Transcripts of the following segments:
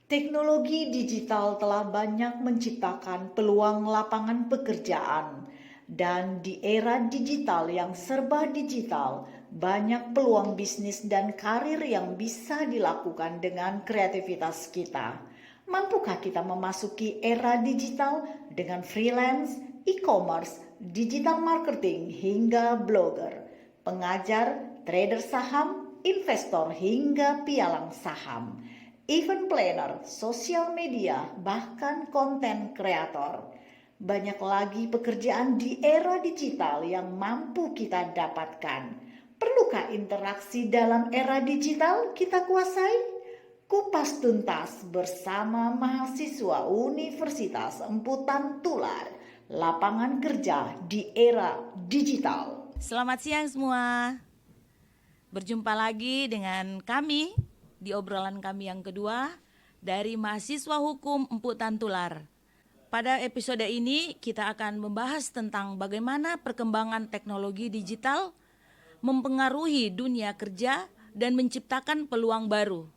Teknologi digital telah banyak menciptakan peluang lapangan pekerjaan, dan di era digital yang serba digital, banyak peluang bisnis dan karir yang bisa dilakukan dengan kreativitas kita. Mampukah kita memasuki era digital dengan freelance, e-commerce, digital marketing, hingga blogger, pengajar, trader saham, investor, hingga pialang saham? Event planner, sosial media, bahkan konten kreator. Banyak lagi pekerjaan di era digital yang mampu kita dapatkan. Perlukah interaksi dalam era digital kita kuasai? Kupas tuntas bersama mahasiswa Universitas Emputan Tular, lapangan kerja di era digital. Selamat siang semua. Berjumpa lagi dengan kami di obrolan kami yang kedua dari mahasiswa hukum Emputan Tular. Pada episode ini kita akan membahas tentang bagaimana perkembangan teknologi digital mempengaruhi dunia kerja dan menciptakan peluang baru.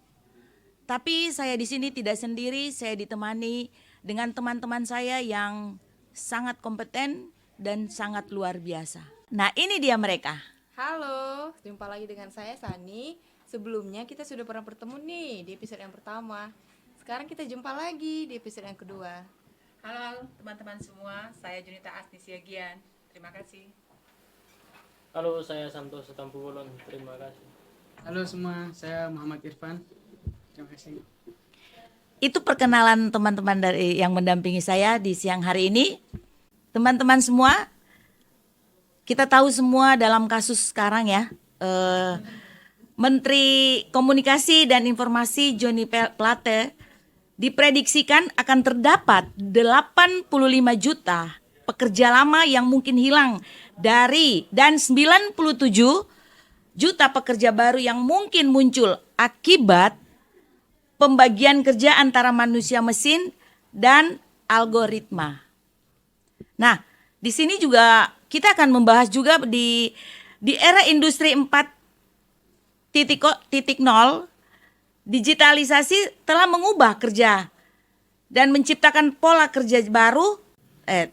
Tapi saya di sini tidak sendiri, saya ditemani dengan teman-teman saya yang sangat kompeten dan sangat luar biasa. Nah, ini dia mereka. Halo, jumpa lagi dengan saya Sani. Sebelumnya kita sudah pernah bertemu nih di episode yang pertama. Sekarang kita jumpa lagi di episode yang kedua. Halo teman-teman semua, saya Junita Asnisia Gian. Terima kasih. Halo, saya Santoso Tampulon. Terima kasih. Halo semua, saya Muhammad Irfan. Terima kasih. Itu perkenalan teman-teman dari yang mendampingi saya di siang hari ini. Teman-teman semua, kita tahu semua dalam kasus sekarang ya, Menteri Komunikasi dan Informasi Johnny Plate diprediksikan akan terdapat 85 juta pekerja lama yang mungkin hilang dan 97 juta pekerja baru yang mungkin muncul akibat pembagian kerja antara manusia mesin dan algoritma. Nah, di sini juga kita akan membahas juga di era industri 4.0, digitalisasi telah mengubah kerja dan menciptakan pola kerja baru,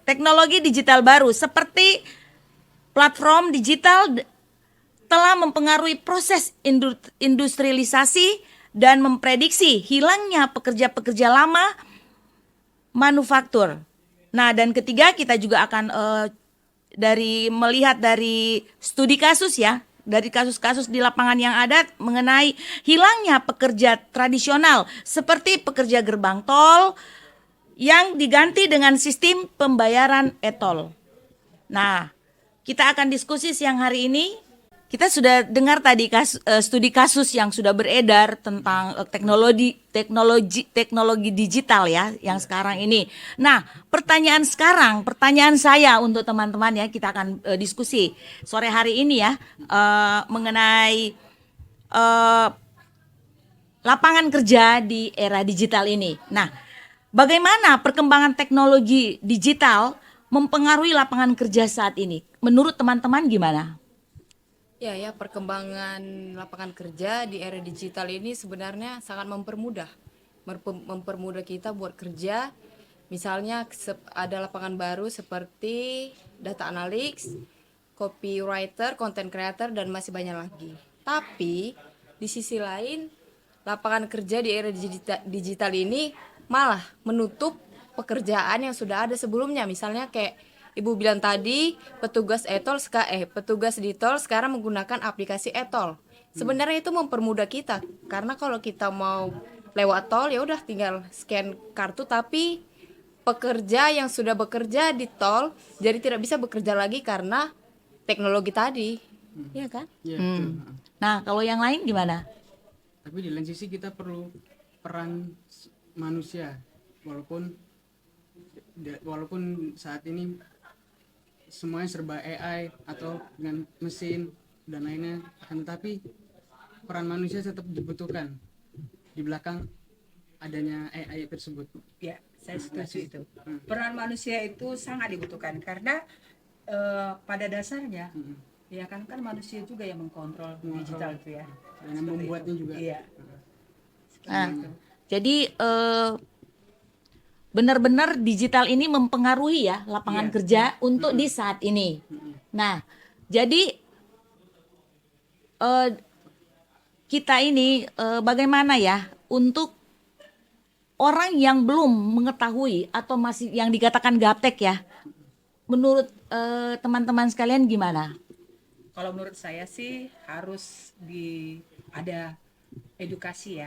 teknologi digital baru seperti platform digital telah mempengaruhi proses industrialisasi dan memprediksi hilangnya pekerja-pekerja lama manufaktur. Nah, dan ketiga kita juga akan melihat dari studi kasus ya, dari kasus-kasus di lapangan yang ada mengenai hilangnya pekerja tradisional seperti pekerja gerbang tol yang diganti dengan sistem pembayaran e-tol. Nah, kita akan diskusi siang hari ini. Kita sudah dengar tadi studi kasus yang sudah beredar tentang teknologi digital ya yang sekarang ini. Nah, pertanyaan saya untuk teman-teman ya, kita akan diskusi sore hari ini ya mengenai lapangan kerja di era digital ini. Nah, bagaimana perkembangan teknologi digital mempengaruhi lapangan kerja saat ini? Menurut teman-teman gimana? Ya, perkembangan lapangan kerja di era digital ini sebenarnya sangat mempermudah kita buat kerja. Misalnya ada lapangan baru seperti data analytics, copywriter, content creator, dan masih banyak lagi. Tapi di sisi lain, lapangan kerja di era digital ini malah menutup pekerjaan yang sudah ada sebelumnya. Misalnya kayak Ibu bilang tadi, petugas di tol sekarang menggunakan aplikasi e-tol. Sebenarnya itu mempermudah kita, karena kalau kita mau lewat tol ya udah tinggal scan kartu, tapi pekerja yang sudah bekerja di tol jadi tidak bisa bekerja lagi karena teknologi tadi. Iya kan? Iya, betul. Nah, kalau yang lain gimana? Tapi di lain sisi kita perlu peran manusia, walaupun saat ini semuanya serba AI atau dengan mesin dan lainnya, akan tetapi peran manusia tetap dibutuhkan di belakang adanya AI tersebut. Ya, saya setuju itu. Peran manusia itu sangat dibutuhkan karena pada dasarnya ya kan manusia juga yang mengkontrol digital itu ya. Dan yang membuatnya juga. Iya. Nah, Jadi benar-benar digital ini mempengaruhi ya lapangan kerja untuk di saat ini. Nah, jadi kita ini bagaimana ya untuk orang yang belum mengetahui atau masih yang dikatakan gaptek ya, menurut teman-teman sekalian gimana? Kalau menurut saya sih harus ada edukasi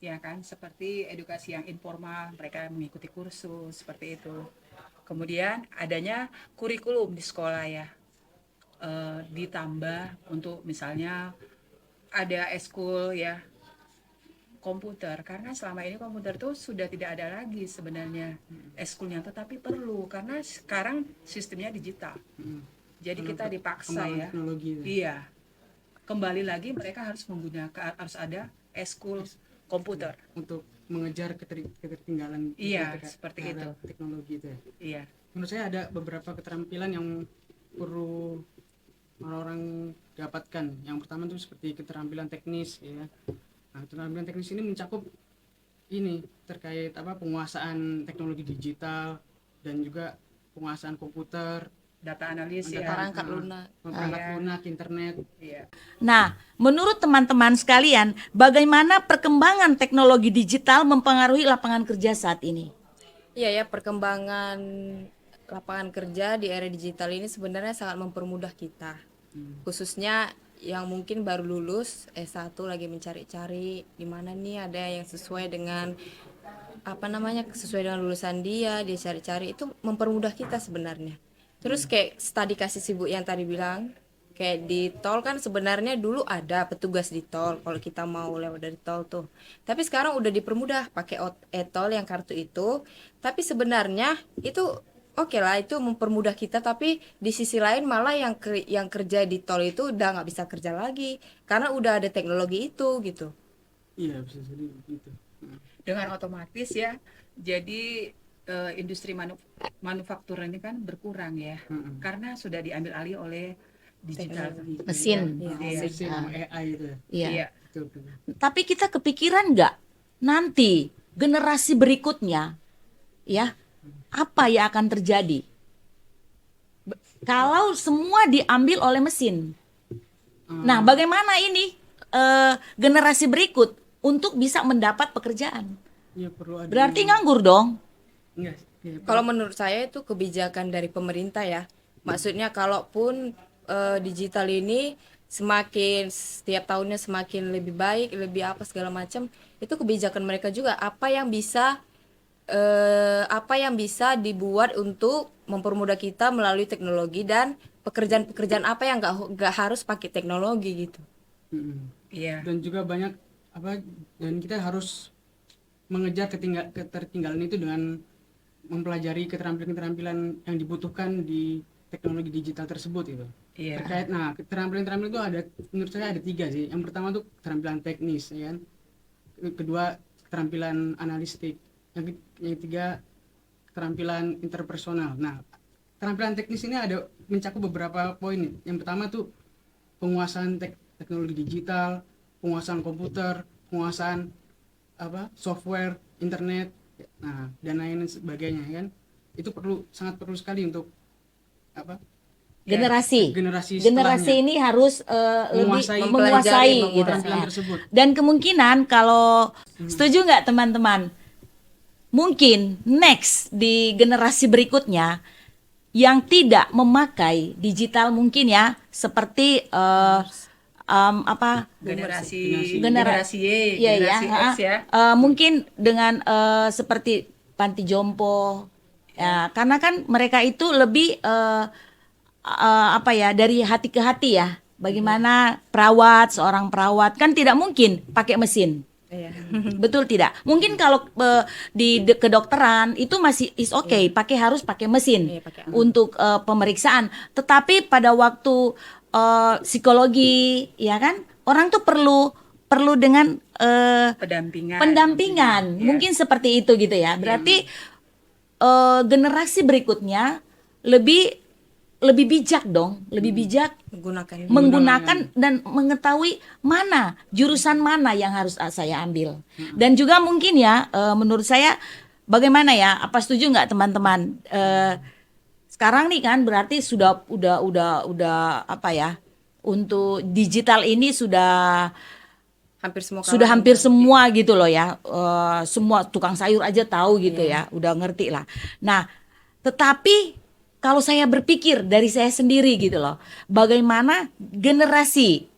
ya kan, seperti edukasi yang informal, mereka mengikuti kursus seperti itu. Kemudian adanya kurikulum di sekolah ya, ditambah untuk misalnya ada eskul ya komputer, karena selama ini komputer tuh sudah tidak ada lagi sebenarnya eskulnya, tetapi perlu karena sekarang sistemnya digital. Jadi kita dipaksa ya. Teknologi. Iya. Kembali lagi mereka harus harus ada eskul komputer Untuk mengejar ketertinggalan. Iya, seperti itu. Teknologi itu ya. Iya. Menurut saya ada beberapa keterampilan yang perlu orang-orang dapatkan. Yang pertama itu seperti keterampilan teknis ya. Nah, keterampilan teknis ini mencakup terkait penguasaan teknologi digital dan juga penguasaan komputer, Data analis ya. Perangkat lunak. perangkat lunak, internet. Iya. Nah, menurut teman-teman sekalian, bagaimana perkembangan teknologi digital mempengaruhi lapangan kerja saat ini? Iya ya, perkembangan lapangan kerja di era digital ini sebenarnya sangat mempermudah kita. Khususnya yang mungkin baru lulus S1 lagi mencari-cari di mana nih ada yang sesuai dengan sesuai dengan lulusan dia cari-cari, itu mempermudah kita sebenarnya. Terus kayak tadi kasih sibuk yang tadi bilang, kayak di tol kan sebenarnya dulu ada petugas di tol kalau kita mau lewat dari tol tuh. Tapi sekarang udah dipermudah pakai e-tol yang kartu itu. Tapi sebenarnya itu oke lah, itu mempermudah kita, tapi di sisi lain malah yang kerja di tol itu udah nggak bisa kerja lagi karena udah ada teknologi itu gitu. Iya, bisa jadi begitu. Dengan otomatis ya. Jadi industri manufaktur ini kan berkurang ya. Karena sudah diambil alih oleh digital. Mesin. Iya. Mesin sama AI itu ya. Iya. Iya. Betul. Tapi kita kepikiran nggak nanti generasi berikutnya ya apa yang akan terjadi kalau semua diambil oleh mesin? Nah, bagaimana ini generasi berikut untuk bisa mendapat pekerjaan? Iya, perlu ada. Berarti nganggur dong. Enggak. Ya, Kalau menurut saya itu kebijakan dari pemerintah ya. Maksudnya kalaupun digital ini setiap tahunnya semakin lebih baik, lebih apa segala macam, itu kebijakan mereka juga apa yang bisa dibuat untuk mempermudah kita melalui teknologi dan pekerjaan-pekerjaan apa yang nggak harus pakai teknologi gitu. Iya. Dan juga banyak dan kita harus mengejar ketertinggalan itu dengan mempelajari keterampilan-keterampilan yang dibutuhkan di teknologi digital tersebut itu. Iya. Terkait keterampilan-keterampilan itu menurut saya ada 3 sih. Yang pertama tuh keterampilan teknis ya kan. Kedua keterampilan analistik. Yang ketiga keterampilan interpersonal. Nah, keterampilan teknis ini mencakup beberapa poin. Yang pertama tuh penguasaan teknologi digital, penguasaan komputer, penguasaan software, internet, nah dan lain sebagainya kan. Itu sangat perlu sekali untuk Generasi setelahnya ini harus lebih menguasai gitu. keterampilan tersebut. Dan kemungkinan kalau setuju nggak teman-teman, mungkin next di generasi berikutnya yang tidak memakai digital mungkin ya seperti Generasi Y, iya, generasi ya, X ya. mungkin dengan seperti panti jompo ya, karena kan mereka itu lebih dari hati ke hati ya. Bagaimana seorang perawat kan tidak mungkin pakai mesin. Iya. Betul tidak? Mungkin kalau di kedokteran itu masih harus pakai mesin Iya, pakai untuk pemeriksaan. Tetapi pada waktu psikologi ya kan, orang tuh perlu dengan pendampingan. Mungkin seperti itu gitu ya. Berarti generasi berikutnya lebih lebih bijak dong, lebih bijak menggunakan dan mengetahui mana jurusan mana yang harus saya ambil. Dan juga mungkin ya, menurut saya bagaimana ya, apa setuju nggak teman-teman? Sekarang nih kan berarti udah apa ya, untuk digital ini sudah hampir semua gitu loh ya. Semua tukang sayur aja tahu gitu ya, udah ngerti lah. Nah, tetapi kalau saya berpikir dari saya sendiri gitu loh, bagaimana generasi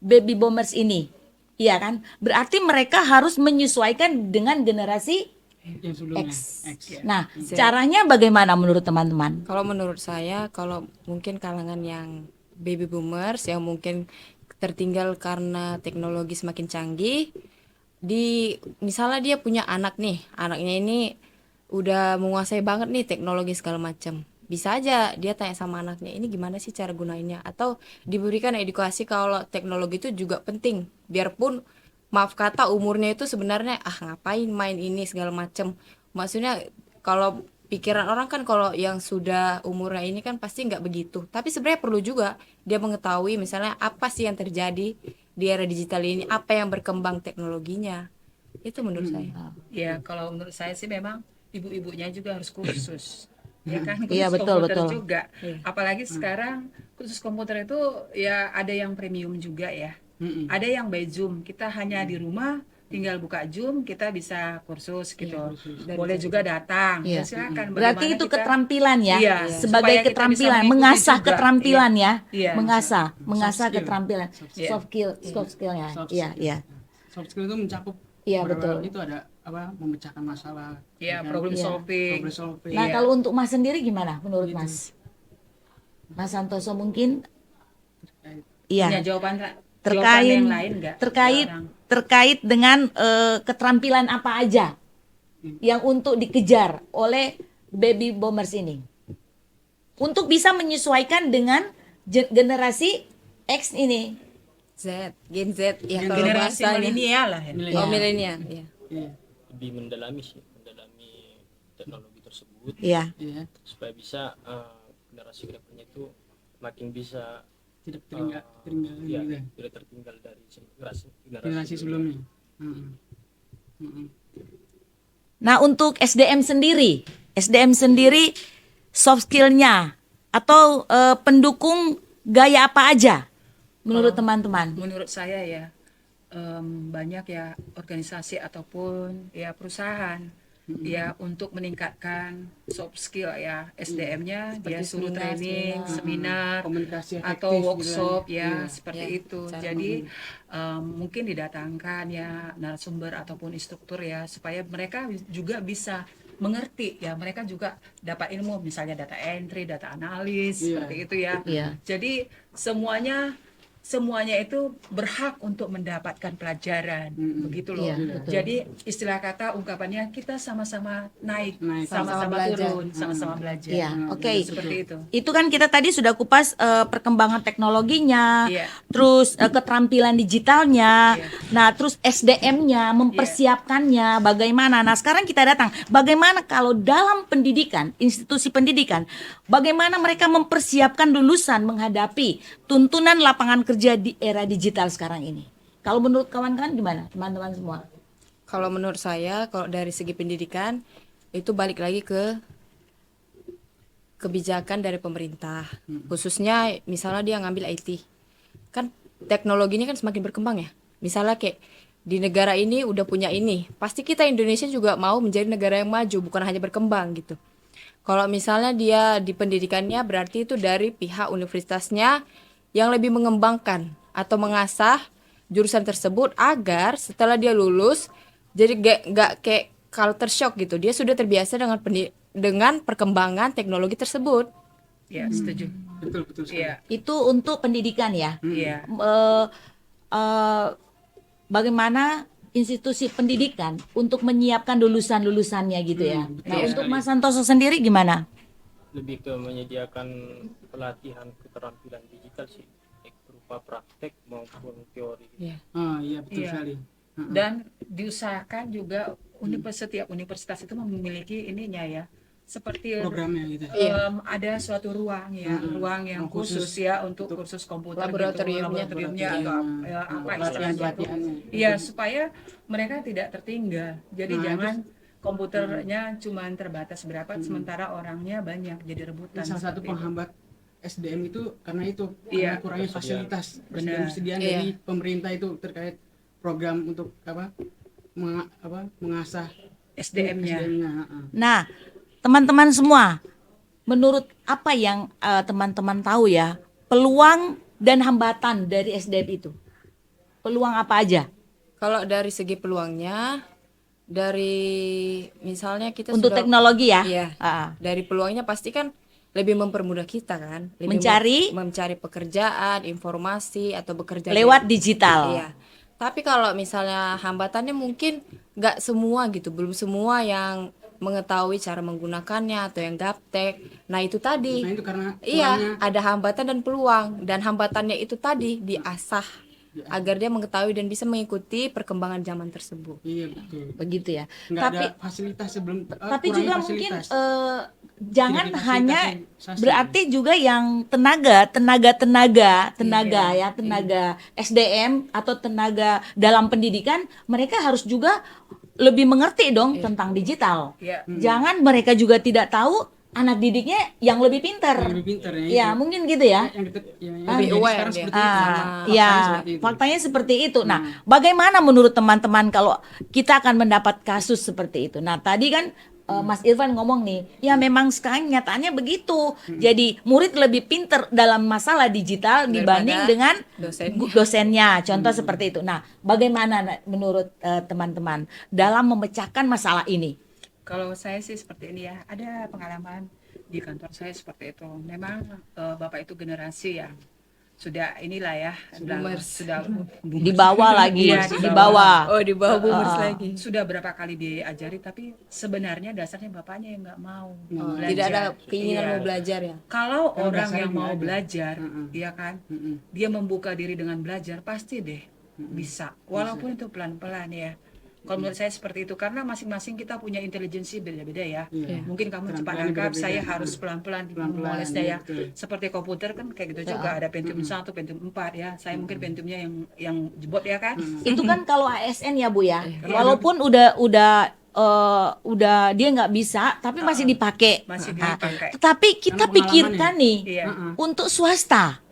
baby boomers ini, iya kan? Berarti mereka harus menyesuaikan dengan generasi yang sebelumnya X. X. Nah, caranya bagaimana menurut teman-teman? Kalau menurut saya, kalau mungkin kalangan yang baby boomers yang mungkin tertinggal karena teknologi semakin canggih, misalnya dia punya anak nih, anaknya ini udah menguasai banget nih teknologi segala macam. Bisa aja dia tanya sama anaknya, ini gimana sih cara gunainnya, atau diberikan edukasi kalau teknologi itu juga penting, biarpun maaf kata umurnya itu sebenarnya ngapain main ini segala macam. Maksudnya kalau pikiran orang kan kalau yang sudah umurnya ini kan pasti nggak begitu, tapi sebenarnya perlu juga dia mengetahui misalnya apa sih yang terjadi di era digital ini, apa yang berkembang teknologinya. Itu menurut saya. Ya, kalau menurut saya sih memang ibu-ibunya juga harus kursus. Ya kan, Iya, khusus betul, komputer betul. juga. Apalagi sekarang khusus komputer itu ya ada yang premium juga ya. Ada yang by Zoom, kita hanya di rumah tinggal buka Zoom, kita bisa kursus gitu. Boleh juga datang. Iya. Ya, silakan. Berarti Bagaimana itu kita- keterampilan ya, Iya, sebagai supaya kita bisa keterampilan, mengikuti mengasah juga. keterampilan ya, Iya. mengasah skill. keterampilan, Iya. soft skillnya, Soft iya, skill. iya, Soft skill itu mencakup Iya, beberapa betul. itu ada memecahkan masalah, Ya, kan? problem Iya. solving. Problem solving. Nah, Iya. kalau untuk Mas sendiri gimana menurut Gitu. Mas Santoso mungkin? Terkait. Iya. Punya jawaban Terkait yang lain nggak? terkait dengan keterampilan apa aja yang untuk dikejar oleh baby boomers ini untuk bisa menyesuaikan dengan generasi X ini. Gen Z ya kalau Generasi bahasanya. milenial lah ya. Oh, milenial ya. Iya, Lebih mendalami teknologi tersebut Iya. iya, supaya bisa generasi kedepannya itu makin bisa tidak tertinggal ya, gitu. tidak tertinggal dari Generasi sebelumnya. Nah, untuk SDM sendiri soft skillnya atau pendukung gaya apa aja menurut teman-teman? Menurut saya ya banyak ya organisasi ataupun ya perusahaan ya untuk meningkatkan soft skill ya SDM-nya dia suruh seminar, training, seminar Komunikasi efektif atau workshop gitu ya kan. seperti Ya, itu. cara Jadi mungkin didatangkan ya narasumber ataupun instruktur ya supaya mereka juga bisa mengerti ya, mereka juga dapat ilmu misalnya data entry, data analis seperti itu ya. Iya. Jadi semuanya itu berhak untuk mendapatkan pelajaran begitu loh. Iya, betul. Jadi istilah kata ungkapannya kita sama-sama naik, sama-sama belajar. turun, sama-sama belajar. Iya, oke. Seperti itu. Itu kan kita tadi sudah kupas perkembangan teknologinya, Iya. terus keterampilan digitalnya, Iya. nah terus SDM-nya, mempersiapkannya bagaimana. Nah sekarang kita datang, bagaimana kalau dalam pendidikan, institusi pendidikan, bagaimana mereka mempersiapkan lulusan menghadapi tuntunan lapangan kerja di era digital sekarang ini. Kalau menurut kawan-kawan gimana, teman-teman semua? Kalau menurut saya, kalau dari segi pendidikan itu balik lagi ke kebijakan dari pemerintah, khususnya misalnya dia ngambil IT, kan teknologi ini kan semakin berkembang ya. Misalnya kayak di negara ini udah punya ini, pasti kita Indonesia juga mau menjadi negara yang maju, bukan hanya berkembang gitu. Kalau misalnya dia di pendidikannya berarti itu dari pihak universitasnya yang lebih mengembangkan atau mengasah jurusan tersebut agar setelah dia lulus jadi nggak kayak culture shock gitu. Dia sudah terbiasa dengan perkembangan teknologi tersebut. Ya, setuju. Betul sekali. Iya. Itu untuk pendidikan ya. Iya. Bagaimana institusi pendidikan untuk menyiapkan lulusan-lulusannya gitu ya. Nah, betul untuk sekali. Mas Santoso sendiri gimana? lebih ke menyediakan pelatihan keterampilan digital sih, baik berupa praktek maupun teori. Iya. Iya betul Iya. sekali. Dan diusahakan juga setiap universitas itu memiliki ininya ya, seperti programnya gitu. ada suatu ruang ya, ruang yang Yang khusus khusus ya untuk kursus komputer Laboratoriumnya. gitu, laboratoriumnya atau apa istilahnya itu. Pelatihan-pelatihannya. Iya, supaya mereka tidak tertinggal. Jadi Nah, jangan komputernya cuma terbatas berapa, sementara orangnya banyak, jadi Ini rebutan. salah satu seperti itu. penghambat SDM itu karena itu, Iya. karena kurangnya fasilitas Benar. persediaan Iya. dari pemerintah itu terkait program untuk mengasah SDM-nya. SDM-nya. Nah, teman-teman semua, menurut apa yang teman-teman tahu ya, peluang dan hambatan dari SDM itu? Peluang apa aja Kalau dari segi peluangnya, dari misalnya kita untuk sudah teknologi ya? Iya. Ah, Dari peluangnya pasti kan lebih mempermudah kita kan, lebih mencari pekerjaan, informasi atau bekerja lewat digital. Iya. Tapi kalau misalnya hambatannya mungkin nggak semua gitu, belum semua yang mengetahui cara menggunakannya atau yang gaptek. Nah itu tadi. Nah itu karena Iya, kurangnya ada hambatan dan peluang, dan hambatannya itu tadi diasah agar dia mengetahui dan bisa mengikuti perkembangan zaman tersebut. iya betul. Begitu ya. Nggak Tapi ada fasilitas sebelum tapi kurangnya juga mungkin fasilitas. jangan Tidak hanya difasilitasi. berarti juga yang tenaga ya, tenaga SDM atau tenaga dalam pendidikan, mereka harus juga lebih mengerti dong tentang digital. Iya. Jangan mereka juga tidak tahu anak didiknya yang lebih pintar. Yang lebih pintar ya, Ya, itu. mungkin gitu ya. yang yang Lebih jadi aware sekarang dia. seperti itu. Ya, seperti itu. faktanya seperti itu. Nah, bagaimana menurut teman-teman kalau kita akan mendapat kasus seperti itu? Nah, tadi kan Mas Irfan ngomong nih, ya memang sekarang nyatanya begitu. Jadi murid lebih pinter dalam masalah digital dibanding dengan dosennya. dosennya. Contoh seperti itu. Nah, bagaimana menurut teman-teman dalam memecahkan masalah ini? Kalau saya sih seperti ini ya, ada pengalaman di kantor saya seperti itu. Memang Bapak itu generasi yang sudah inilah ya, sudah Di bawah lagi, Iya, di bawah. Oh, di bawah boomers lagi. sudah berapa kali diajari, tapi sebenarnya dasarnya bapaknya yang nggak mau belajar. Tidak ada keinginan Iya. mau belajar ya. Kalau Kan orang dasarnya yang mau nggak ada. belajar, ya kan, dia membuka diri dengan belajar, pasti deh bisa. Walaupun itu pelan-pelan ya. Kalau menurut saya seperti itu, karena masing-masing kita punya intelijensi beda-beda ya. Iya. Mungkin kamu cepat Keterampilannya nangkap, beda-beda. saya harus pelan-pelan memolesnya ya. betul. Seperti komputer kan kayak gitu juga, ada Pentium 1, Pentium 4 ya. Saya mungkin Pentiumnya yang jebot ya kan. Itu kan kalau ASN ya Bu ya. Walaupun udah dia nggak bisa, tapi masih dipakai. Masih Nah, dipakai. tetapi kita Karena pikirkan nih Iya. untuk swasta.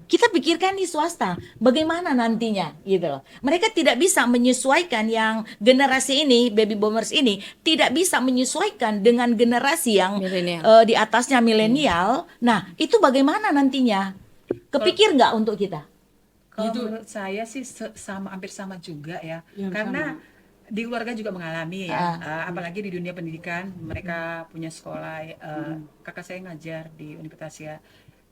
Kita pikirkan di swasta, bagaimana nantinya gitu loh. Mereka tidak bisa menyesuaikan yang generasi ini, baby boomers ini tidak bisa menyesuaikan dengan generasi yang Milenial. di atasnya milenial. Nah, itu bagaimana nantinya? Kepikir nggak untuk kita? Kalau menurut saya sih hampir sama juga ya. Iya, Karena di keluarga juga mengalami ya. Apalagi di dunia pendidikan, mereka punya sekolah. Kakak saya ngajar di universitas ya,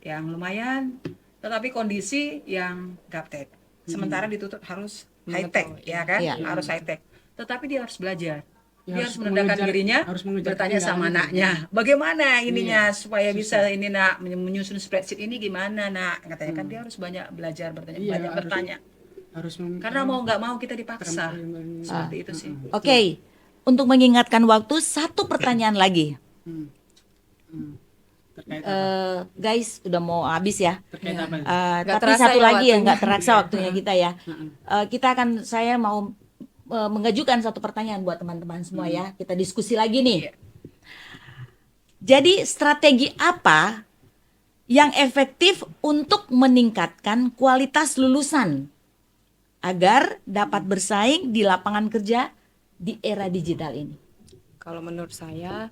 yang lumayan, tetapi kondisi yang gaptek. Sementara dituntut harus high tech, ya kan? Iya. Harus high tech. Tetapi dia harus belajar. Ya, Dia harus harus menegakkan mengejar- dirinya, harus mengejar bertanya sama ketinggalan. anaknya, bagaimana ininya supaya bisa ini nak menyusun spreadsheet ini gimana nak, katanya kan dia harus banyak belajar, bertanya, Iya, banyak harus- bertanya. harus Karena mau nggak mau kita dipaksa. keterampilan- Seperti itu sih. Oke, untuk mengingatkan waktu, satu pertanyaan lagi. terkait Guys, udah mau habis ya. terkait apa? Nggak Tapi terasa satu ya lagi ya waktunya. nggak terasa waktunya kita ya. Saya mau mengajukan satu pertanyaan buat teman-teman semua ya. Kita diskusi lagi nih. Jadi strategi apa yang efektif untuk meningkatkan kualitas lulusan agar dapat bersaing di lapangan kerja di era digital ini? Kalau menurut saya,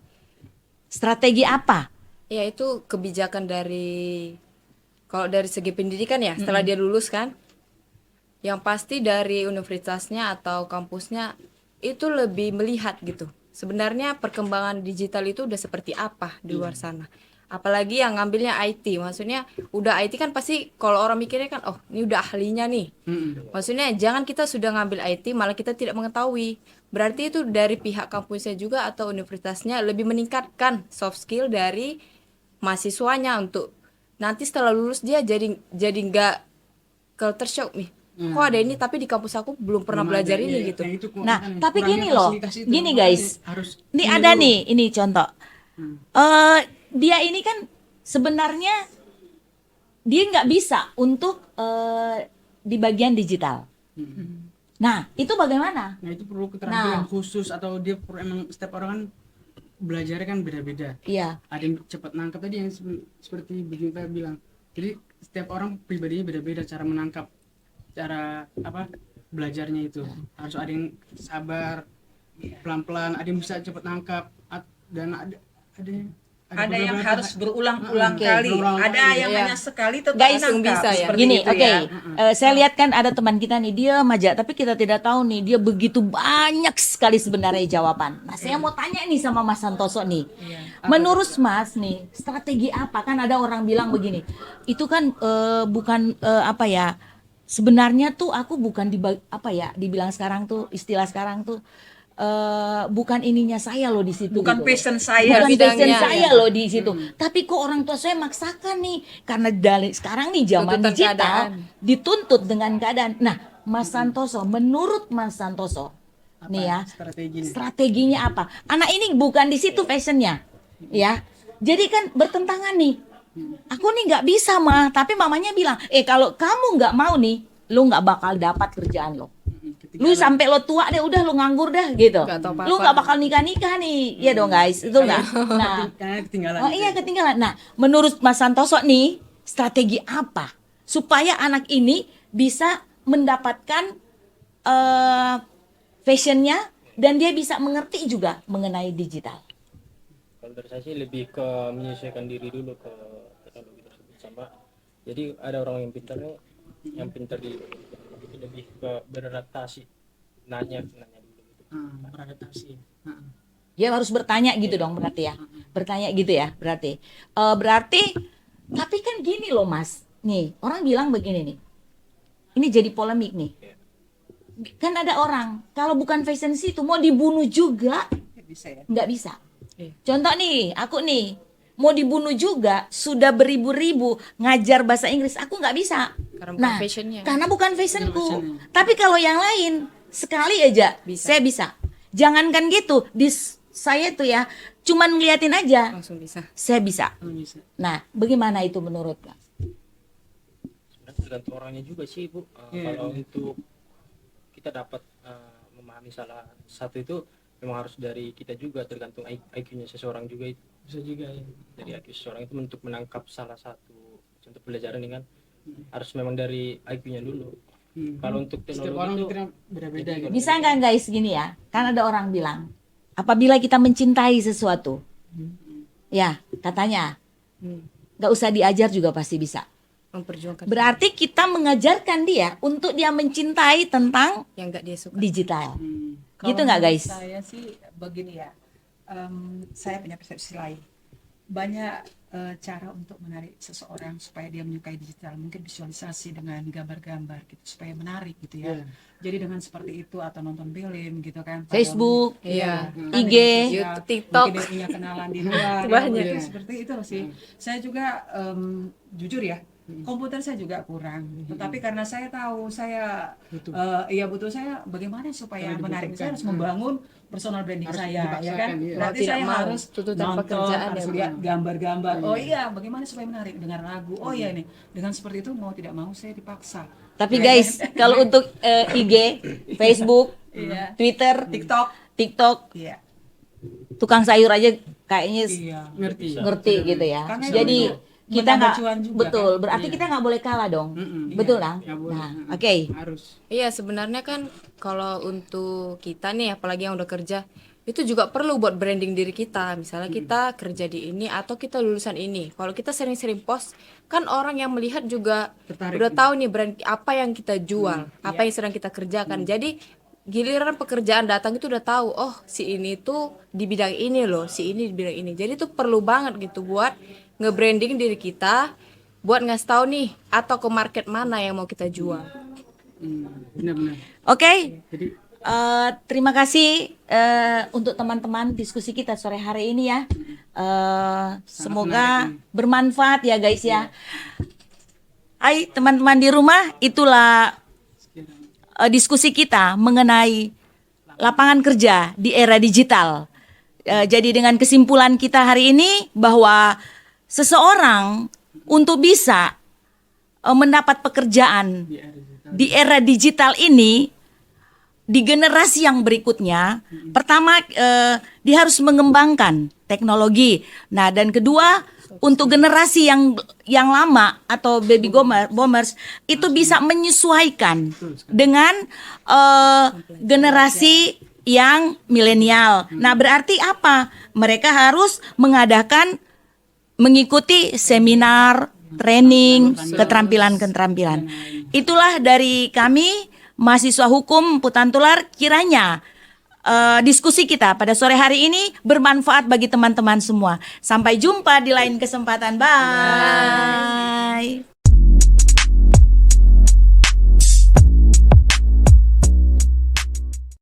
Strategi apa? ya itu kebijakan dari, kalau dari segi pendidikan ya, setelah dia lulus kan, yang pasti dari universitasnya atau kampusnya itu lebih melihat gitu. Sebenarnya perkembangan digital itu udah seperti apa di luar sana. Apalagi yang ngambilnya IT, maksudnya udah IT kan pasti kalau orang mikirnya kan, oh ini udah ahlinya nih. Maksudnya jangan kita sudah ngambil IT malah kita tidak mengetahui. Berarti itu dari pihak kampusnya juga atau universitasnya lebih meningkatkan soft skill dari mahasiswanya untuk nanti setelah lulus dia jadi nggak culture shock nih. Kok ada ini tapi di kampus aku belum pernah belajar ini gitu. Nah, tapi gini loh, gini guys, ini ada nih, ini contoh. Dia ini kan sebenarnya dia nggak bisa untuk di bagian digital. Nah, itu bagaimana? Nah itu perlu keterampilan Nah. khusus atau dia perlu, emang setiap orang kan belajarnya kan beda-beda. Iya. Ada yang cepat nangkap tadi yang seperti Bujungpa bilang. Jadi setiap orang pribadinya beda-beda cara menangkap, cara apa belajarnya itu. Harus ada yang sabar, pelan-pelan, ada yang bisa cepat nangkap, dan Ada yang beberapa harus berulang-ulang Oke, kali, berulang ada kali. yang Iya. hanya sekali tetap Guys, nangkap, bisa ya. seperti Gini, itu oke. ya. Saya lihat kan ada teman kita nih, dia aja, tapi kita tidak tahu nih, dia begitu banyak sekali sebenarnya jawaban. Nah, saya mau tanya nih sama Mas Santoso nih. Menurut Mas nih, strategi apa? Kan ada orang bilang begini, itu kan bukan apa ya? Sebenarnya tuh aku bukan dibilang sekarang tuh istilah sekarang tuh bukan ininya saya loh di situ. Bukan gitu. passion saya. Bukan passion bidangnya. saya loh di situ. Tapi kok orang tua saya maksakan nih, karena dari sekarang nih zaman Tuntutan digital keadaan. dituntut dengan keadaan. Nah, Mas Santoso, menurut Mas Santoso, nih ya, strateginya? strateginya apa? Anak ini bukan di situ fashionnya, ya. Jadi kan bertentangan nih. Aku nih nggak bisa mah, tapi mamanya bilang, kalau kamu nggak mau nih, lu nggak bakal dapat kerjaan lo. Lu sampai lo tua deh, udah lu nganggur dah gitu. Nggak tahu apa-apa. Lu nggak bakal nikah nih, iya dong guys, itu nggak? Nah, Kayaknya ketinggalan. oh iya ketinggalan. Nah, menurut Mas Santoso nih, strategi apa supaya anak ini bisa mendapatkan fashionnya dan dia bisa mengerti juga mengenai digital? Kalau dari saya sih lebih ke menyesuaikan diri dulu ke teknologi tersebut, sama jadi ada orang yang pintar nih, yang pintar di lebih ke beradaptasi, nanya dulu gitu. Beradaptasi. Dia harus bertanya gitu dong berarti ya. Bertanya gitu ya berarti. Berarti tapi kan gini loh Mas. Nih, orang bilang begini nih. Ini jadi polemik nih. Kan ada orang kalau bukan fashion situ mau dibunuh juga Bisa ya. nggak bisa. Iya. Contoh nih, aku nih mau dibunuh juga sudah beribu-ribu ngajar bahasa Inggris, aku nggak bisa. Karena bukan Nah, fashionnya. karena bukan fashionku. fashionnya. Tapi kalau yang lain sekali aja Bisa. saya bisa. Jangankan gitu, saya tuh ya cuman ngeliatin aja Langsung bisa. saya bisa. Bisa. Nah, bagaimana itu menurut Mas? Sebenarnya tergantung orangnya juga sih Bu. Kalau untuk kita dapat memahami salah satu itu memang harus dari kita juga, tergantung IQ-nya seseorang juga itu. Bisa juga ya. Dari IQ seseorang itu untuk menangkap salah satu contoh pelajaran ini kan harus memang dari IQ-nya dulu. Kalau untuk Setiap teknologi orang itu pikirnya beda-beda gitu. Bisa nggak guys gini ya? Kan ada orang bilang, apabila kita mencintai sesuatu, ya katanya nggak usah diajar juga pasti bisa. Memperjuangkan Berarti kita mengajarkan dia untuk dia mencintai tentang yang nggak dia suka. digital. Kalau Gitu nggak menurut guys? Saya sih begini ya. Saya punya persepsi lain. Banyak cara untuk menarik seseorang supaya dia menyukai digital, mungkin visualisasi dengan gambar-gambar gitu supaya menarik gitu ya. Jadi dengan seperti itu atau nonton film gitu kan. Facebook, Iya. Kan IG, di sosial, YouTube, TikTok. mungkin dia punya kenalan di luar. Banyak. Ya, seperti itu sih. Saya juga jujur ya, komputer saya juga kurang. Tetapi karena saya tahu saya butuh saya bagaimana supaya Kalau menarik, dibutuhkan. saya harus membangun personal branding Harus saya, ya kan? dipaksakan, iya. Berarti Tidak saya mau harus tuntutan nonton, pekerjaan harus ya, lihat gambar-gambar. Oh iya, bagaimana supaya menarik dengan lagu? Oh iya nih, dengan seperti itu mau tidak mau saya dipaksa. Tapi guys, kalau untuk IG, Facebook, Iya. Twitter, TikTok, Iya. tukang sayur aja kayaknya Iya. ngerti gitu ya. Karena Jadi itu kita menambah nggak cuan juga, betul, kan? berarti kita nggak boleh kalah dong. Betul kan? Ya, boleh. Nah, oke. Harus. Iya, sebenarnya kan kalau untuk kita nih, apalagi yang udah kerja, itu juga perlu buat branding diri kita. Misalnya kita kerja di ini atau kita lulusan ini. Kalau kita sering-sering post, kan orang yang melihat juga Tertarik. udah tahu nih brand apa yang kita jual, apa yang sedang kita kerjakan. Jadi giliran pekerjaan datang itu udah tahu, oh si ini tuh di bidang ini loh, si ini di bidang ini. Jadi itu perlu banget gitu buat nge-branding diri kita, buat ngasih tahu nih atau ke market mana yang mau kita jual. Benar-benar. Oke. Jadi Terima kasih untuk teman-teman diskusi kita sore hari ini ya. Semoga bermanfaat ya guys ya. Hai teman-teman di rumah, itulah diskusi kita mengenai lapangan kerja di era digital. Jadi dengan kesimpulan kita hari ini bahwa seseorang untuk bisa mendapat pekerjaan di era digital ini, di generasi yang berikutnya, pertama dia harus mengembangkan teknologi. Nah, dan kedua, untuk generasi yang lama atau baby boomers itu bisa menyesuaikan dengan generasi yang milenial. Nah, berarti apa? Mereka harus mengikuti seminar, training, keterampilan-keterampilan. Itulah dari kami, mahasiswa hukum Empu Tantular, kiranya diskusi kita pada sore hari ini bermanfaat bagi teman-teman semua. Sampai jumpa di lain kesempatan. Bye.